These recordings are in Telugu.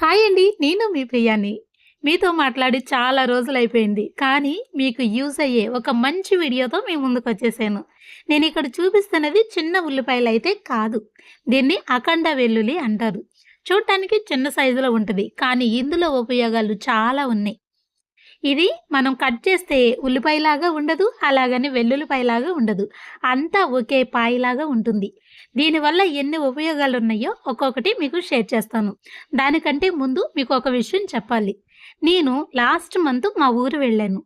హాయ్ అండి. నేను మీ ప్రియాని. మీతో మాట్లాడి చాలా రోజులైపోయింది. కానీ మీకు యూజ్ అయ్యే ఒక మంచి వీడియోతో మీ ముందుకొచ్చేసాను. నేనిక్కడ చూపిస్తున్నది చిన్న ఉల్లిపాయలైతే కాదు. దీన్ని అఖండ వెల్లుల్లి అంటారు. చూడటానికి చిన్న సైజులో ఉంటది. కానీ ఇందులో ఉపయోగాలు చాలా ఉన్నాయి. ఇది మనం కట్ చేస్తే ఉల్లిపాయలాగా ఉండదు. అలాగని వెల్లుల్లిపాయలాగా ఉండదు. అంతా ఒకే పాయలాగా ఉంటుంది. దీనివల్ల ఎన్ని ఉపయోగాలున్నాయో ఒక్కొక్కటి మీకు షేర్ చేస్తాను. దానికంటే ముందు మీకొక విషయం చెప్పాలి. నేను లాస్ట్ మంత్ మా ఊరు వెళ్ళాను.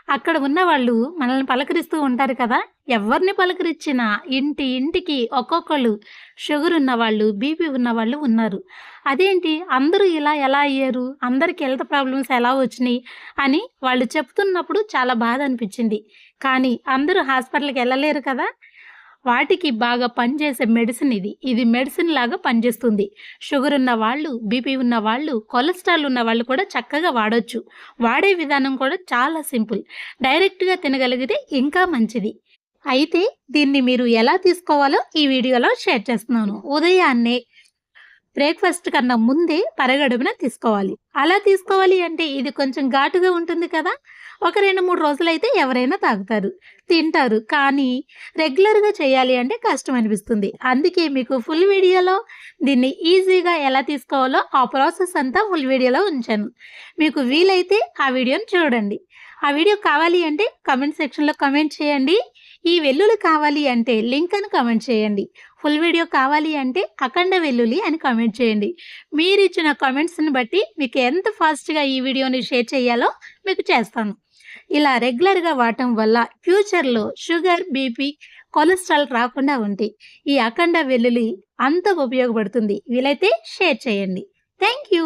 అక్కడ ఉన్నవాళ్ళు మనల్ని పలకరిస్తూ ఉంటారు కదా! ఎవరిని పలకరించినా ఇంటికి ఒక్కొక్కళ్ళు షుగర్ ఉన్నవాళ్ళు, బీపీ ఉన్నవాళ్ళు ఉన్నారు. అదేంటి అందరూ ఇలా ఎలా అయ్యారు? అందరికి హెల్త్ ప్రాబ్లమ్స్ ఎలా వచ్చినియి? అని వాళ్ళు చెప్తున్నప్పుడు చాలా బాధ అనిపించింది. కానీ అందరూ హాస్పిటల్‌కి ఎళ్ళలేరు కదా! వాటికి బాగా పనిచేసే మెడిసిన్ ఇది. ఇది మెడిసిన్ లాగా పనిచేస్తుంది. షుగర్ ఉన్న వాళ్ళు, బీపీ ఉన్న వాళ్ళు, కొలెస్ట్రాల్ ఉన్న వాళ్ళు కూడా చక్కగా వాడొచ్చు. వాడే విధానం కూడా చాలా సింపుల్. డైరెక్ట్‌గా తినగలిగితే ఇంకా మంచిది. అయితే దీన్ని మీరు ఎలా తీసుకోవాలో ఈ వీడియోలో షేర్ చేస్తున్నాను. ఉదయాన్నే బ్రేక్‌ఫాస్ట్ కన్నా ముందే పరగడుపున తీసుకోవాలి. అలా తీసుకోవాలి అంటే ఇది కొంచెం ఘాటుగా ఉంటుంది కదా! ఒక 2, 3 రోజులైతే ఎవరైనా తాగుతారు, తింటారు. కానీ రెగ్యులర్‌గా చేయాలి అంటే కష్టం అనిపిస్తుంది. అందుకే మీకు ఫుల్ వీడియోలో దీన్ని ఈజీగా ఎలా తీసుకోవాలో ఆ ప్రాసెస్ అంతా ఫుల్ వీడియోలో ఉంచాను. మీకు వీలైతే ఆ వీడియోని చూడండి. ఆ వీడియో కావాలి అంటే కామెంట్ సెక్షన్‌లో కామెంట్ చేయండి. ఈ వెల్లుల్లి కావాలి అంటే లింక్ అని కామెంట్ చేయండి. ఫుల్ వీడియో కావాలి అంటే అఖండ వెల్లుల్లి అని కామెంట్ చేయండి. మీరిచ్చిన కామెంట్స్‌ని బట్టి మీకు ఎంత ఫాస్ట్‌గా ఈ వీడియోని షేర్ చేయాలో మీకు చేస్తాను. ఇలా రెగ్యులర్‌గా వాడటం వల్ల ఫ్యూచర్‌లో షుగర్, బీపీ, కొలెస్ట్రాల్ రాకుండా ఉంటాయి. ఈ అఖండ వెల్లుల్లి అంత ఉపయోగపడుతుంది. వీలైతే షేర్ చేయండి. Thank you.